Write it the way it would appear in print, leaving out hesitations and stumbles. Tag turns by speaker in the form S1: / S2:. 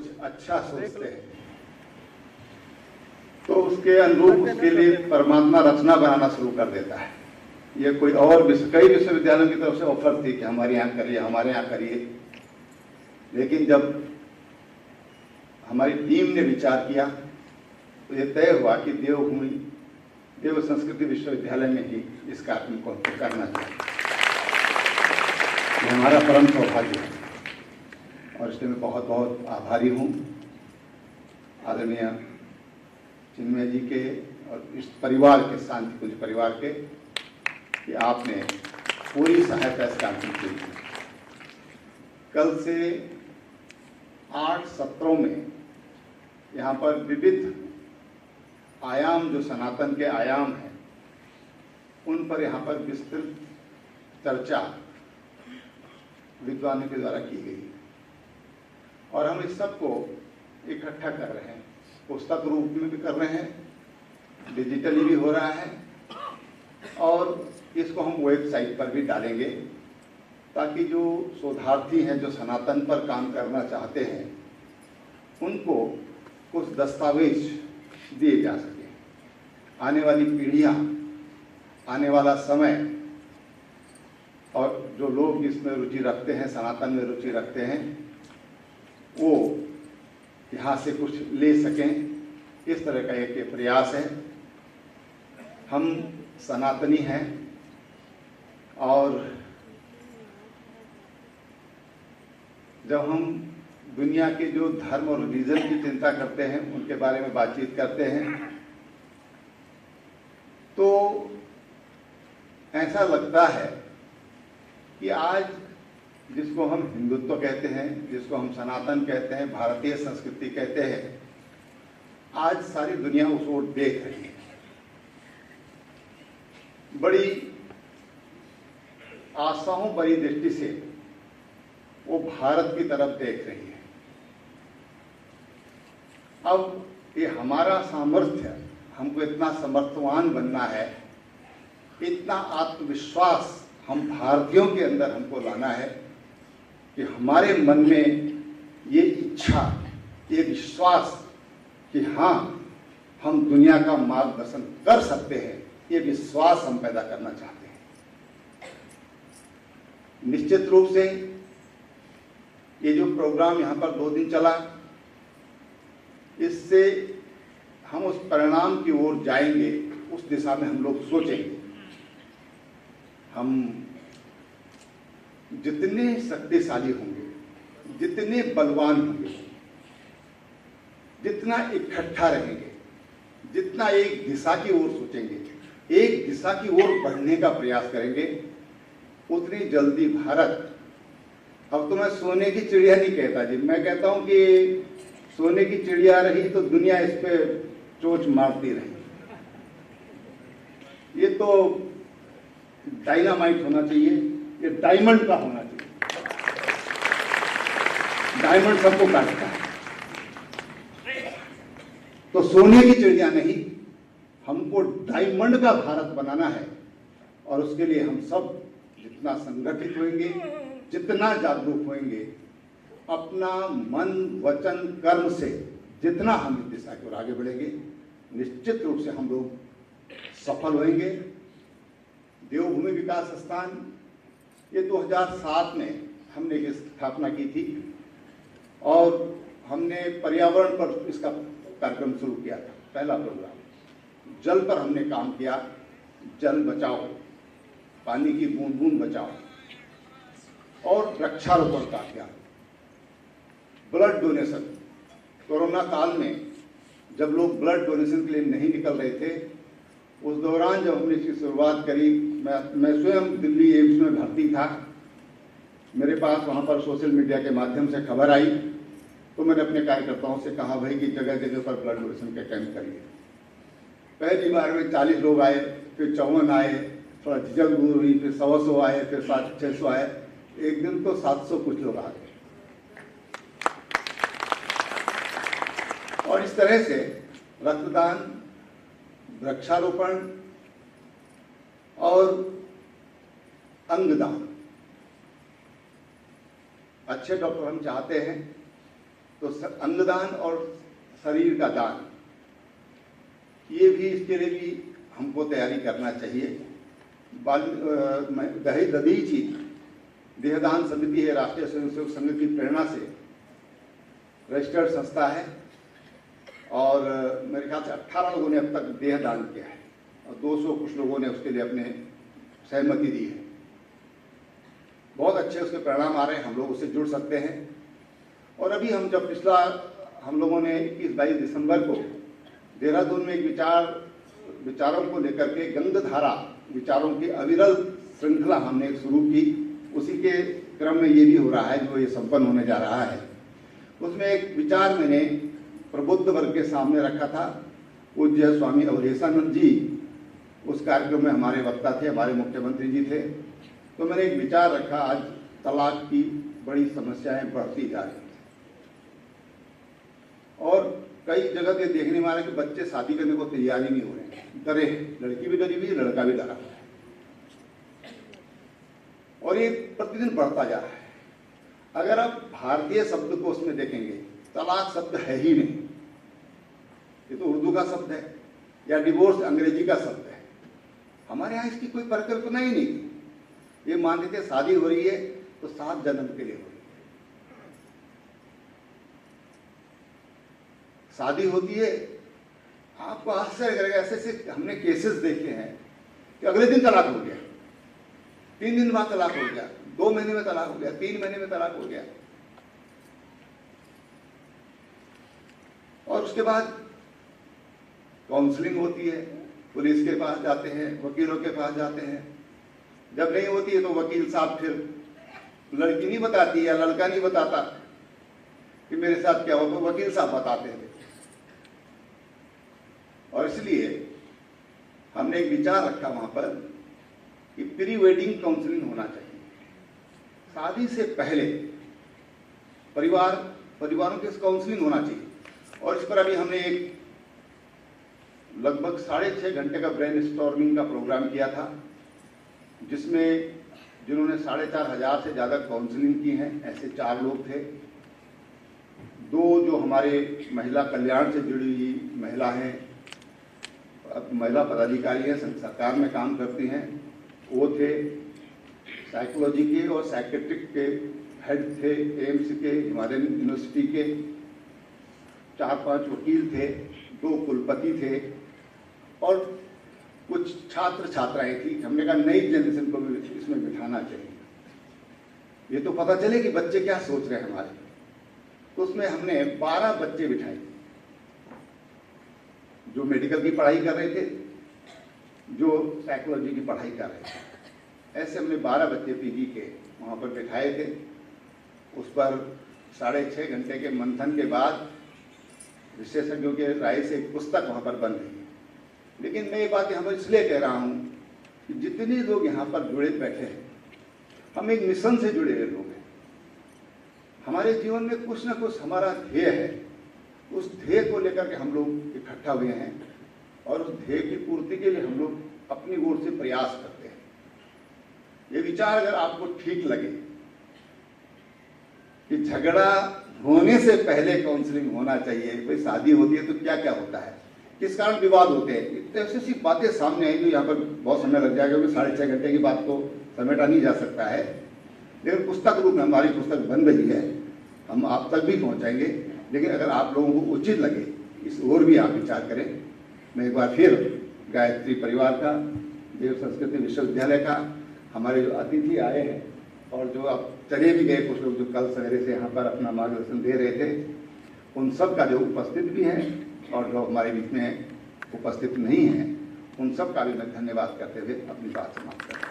S1: कुछ अच्छा सोचते हैं तो उसके अनुरूप उसके लिए परमात्मा रचना बनाना शुरू कर देता है। ये कोई और कई विश्वविद्यालयों की तरफ से ऑफर थी कि हमारे यहाँ करिए, हमारे यहाँ करिए, लेकिन जब हमारी टीम ने विचार किया तो ये तय हुआ कि देवभूमि देव संस्कृति विश्वविद्यालय में ही इस कार्यक्रम को करना चाहिए। ये हमारा परम सौभाग्य है और इसलिए मैं बहुत बहुत आभारी हूँ आदरणीय चिन्मय जी के और इस परिवार के, शांति कुंज परिवार के, कि आपने पूरी सहायता इस कार्यक्रम की। कल से 8 सत्रों में यहाँ पर विविध आयाम, जो सनातन के आयाम हैं, उन पर यहाँ पर विस्तृत चर्चा विद्वानों के द्वारा की गई और हम इस सब को इकट्ठा कर रहे हैं, पुस्तक रूप में भी कर रहे हैं, डिजिटली भी हो रहा है और इसको हम वेबसाइट पर भी डालेंगे ताकि जो शोधार्थी हैं, जो सनातन पर काम करना चाहते हैं, उनको कुछ दस्तावेज दिए जा सके। आने वाली पीढ़ियाँ, आने वाला समय और जो लोग इसमें रुचि रखते हैं, सनातन में रुचि रखते हैं, वो यहाँ से कुछ ले सकें, इस तरह का एक प्रयास है। हम सनातनी हैं और जब हम दुनिया के जो धर्म और रिलीजन की चिंता करते हैं, उनके बारे में बातचीत करते हैं, तो ऐसा लगता है कि आज जिसको हम हिंदुत्व कहते हैं, जिसको हम सनातन कहते हैं, भारतीय संस्कृति कहते हैं, आज सारी दुनिया उस ओर देख रही है। बड़ी आशाओं भरी दृष्टि से वो भारत की तरफ देख रही है। अब ये हमारा सामर्थ्य, हमको इतना समर्थवान बनना है, इतना आत्मविश्वास हम भारतीयों के अंदर हमको लाना है कि हमारे मन में ये इच्छा, ये विश्वास कि हाँ, हम दुनिया का मार्गदर्शन कर सकते हैं, ये विश्वास हम पैदा करना चाहते हैं। निश्चित रूप से ये जो प्रोग्राम यहाँ पर 2 दिन चला, इससे हम उस परिणाम की ओर जाएंगे, उस दिशा में हम लोग सोचेंगे। हम जितने शक्तिशाली होंगे, जितने बलवान होंगे, जितना इकट्ठा रहेंगे, जितना एक दिशा की ओर सोचेंगे, एक दिशा की ओर बढ़ने का प्रयास करेंगे, उतनी जल्दी भारत, अब तो मैं सोने की चिड़िया नहीं कहता जी, मैं कहता हूं कि सोने की चिड़िया रही तो दुनिया इस पे चोंच मारती रही। ये तो डायनामाइट होना चाहिए, ये डायमंड का होना चाहिए। डायमंड सबको काटता है, तो सोने की चिड़िया नहीं, हमको डायमंड का भारत बनाना है। और उसके लिए हम सब जितना संगठित होंगे, जितना जागरूक होंगे, अपना मन, वचन, कर्म से जितना हम इस दिशा की ओर आगे बढ़ेंगे, निश्चित रूप से हम लोग सफल होंगे। देवभूमि विकास संस्थान, ये 2007 में हमने एक स्थापना की थी और हमने पर्यावरण पर इसका कार्यक्रम शुरू किया था। पहला प्रोग्राम जल पर हमने काम किया, जल बचाओ, पानी की बूंद बूंद बचाओ, और वृक्षारोपण का किया। ब्लड डोनेशन, कोरोना काल में जब लोग ब्लड डोनेशन के लिए नहीं निकल रहे थे, उस दौरान जब हमने इसकी शुरुआत करी, मैं स्वयं दिल्ली एम्स में भर्ती था, मेरे पास वहाँ पर सोशल मीडिया के माध्यम से खबर आई, तो मैंने अपने कार्यकर्ताओं से कहा भाई कि जगह जगह पर ब्लड डोनेशन के कैंप करिए। पहली बार में 40 लोग आए, फिर 54 आए, थोड़ा झिझक दूर हुई, फिर 100 आए, फिर 700-600 आए, एक दिन तो 700 कुछ लोग आ गए। और इस तरह से रक्तदान, वृक्षारोपण और अंगदान, अच्छे डॉक्टर हम चाहते हैं तो अंगदान और शरीर का दान, ये भी, इसके लिए भी हमको तैयारी करना चाहिए। दहीची देहदान समिति है, राष्ट्रीय स्वयंसेवक संघ की प्रेरणा से रजिस्टर्ड संस्था है, और मेरे ख्याल से 18 लोगों ने अब तक देहदान किया है और 200 कुछ लोगों ने उसके लिए अपने सहमति दी है। बहुत अच्छे उसके परिणाम आ रहे हैं, हम लोग उससे जुड़ सकते हैं। और अभी हम जब पिछला हम लोगों ने 21-22 दिसंबर को देहरादून में एक विचारों को लेकर के गंगधारा विचारों की अविरल श्रृंखला हमने शुरू की, उसी के क्रम में ये भी हो रहा है जो ये संपन्न होने जा रहा है। उसमें एक विचार मैंने प्रबुद्ध वर्ग के सामने रखा था। पूज्य स्वामी अवधेशानंद जी उस कार्यक्रम में हमारे वक्ता थे, हमारे मुख्यमंत्री जी थे। तो मैंने एक विचार रखा, आज तलाक की बड़ी समस्याएं बढ़ती जा रही हैं और कई जगह पे देखने में आ रहा है कि बच्चे शादी करने को तैयार ही नहीं हो रहे हैं, डरे, लड़की भी डरी हुई है, लड़का भी डरा हुआ है, और ये प्रतिदिन बढ़ता जा रहा है। अगर आप भारतीय शब्द को उसमें देखेंगे, तलाक शब्द है ही नहीं, ये तो उर्दू का शब्द है, या डिवोर्स अंग्रेजी का शब्द है। हमारे यहाँ इसकी कोई परिकल्पना ही नहीं थी। ये मानते थे शादी हो रही है तो 7 जन्म के लिए हो रही है। शादी होती है, आपको आश्चर्य करेगा, ऐसे हमने केसेस देखे हैं कि अगले दिन तलाक हो गया, 3 दिन बाद तलाक हो गया, 2 महीने में तलाक हो गया, 3 महीने में तलाक हो गया। और उसके बाद काउंसलिंग होती है, पुलिस के पास जाते हैं, वकीलों के पास जाते हैं। जब नहीं होती है तो वकील साहब फिर लड़की नहीं बताती या लड़का नहीं बताता कि मेरे साथ क्या हुआ, तो वकील साहब बताते हैं। और इसलिए हमने एक विचार रखा वहां पर कि प्री वेडिंग काउंसलिंग होना चाहिए। शादी से पहले परिवारों के काउंसलिंग होना चाहिए। और इस पर अभी हमने एक लगभग 6.5 घंटे का ब्रेनस्टॉर्मिंग का प्रोग्राम किया था, जिसमें जिन्होंने 4,500 से ज़्यादा काउंसलिंग की हैं, ऐसे 4 लोग थे। 2 जो हमारे महिला कल्याण से जुड़ी हुई महिला हैं, महिला पदाधिकारी हैं, सरकार में काम करती हैं, वो थे। साइकोलॉजी के और साइकेट्रिक के हेड थे, एम्स के, हिमालयन यूनिवर्सिटी के। 4-5 वकील थे, 2 कुलपति थे और कुछ छात्र छात्राएं थी। हमने कहा नई जनरेशन को भी इसमें बिठाना चाहिए, ये तो पता चले कि बच्चे क्या सोच रहे हैं हमारे। तो उसमें हमने 12 बच्चे बिठाए जो मेडिकल की पढ़ाई कर रहे थे, जो साइकोलॉजी की पढ़ाई कर रहे थे। ऐसे हमने 12 बच्चे पीजी के वहाँ पर बिठाए थे। उस पर 6.5 घंटे के मंथन के बाद विशेषज्ञों के राय से एक पुस्तक वहाँ पर बन रही है। लेकिन मैं ये बात यहाँ पर इसलिए कह रहा हूँ कि जितने लोग यहाँ पर जुड़े बैठे हैं, हम एक मिशन से जुड़े हुए लोग हैं। हमारे जीवन में कुछ ना कुछ हमारा ध्येय है, उस ध्येय को लेकर के हम लोग इकट्ठा हुए हैं और उस ध्येय की पूर्ति के लिए हम लोग अपनी ओर से प्रयास करते हैं। ये विचार अगर आपको ठीक लगे कि झगड़ा होने से पहले काउंसलिंग होना चाहिए, कोई शादी होती है तो क्या क्या होता है, किस कारण विवाद होते हैं, तो ऐसी बातें सामने आई जो यहाँ पर बहुत समय लग जाएगा, क्योंकि 6.5 घंटे की बात को समेटा नहीं जा सकता है। लेकिन पुस्तक रूप में हमारी पुस्तक बन रही है, हम आप तक भी पहुँचाएंगे। लेकिन अगर आप लोगों को उचित लगे, इस ओर भी आप विचार करें। मैं एक बार फिर गायत्री परिवार का, देव संस्कृति विश्वविद्यालय का, हमारे जो अतिथि आए हैं और जो अब चले भी गए कुछ लोग जो कल सवेरे से यहाँ पर अपना मार्गदर्शन दे रहे थे, उन सब का जो उपस्थित भी हैं और जो हमारे बीच में उपस्थित नहीं हैं, उन सब का भी मैं धन्यवाद करते हुए अपनी बात समाप्त करता हूँ।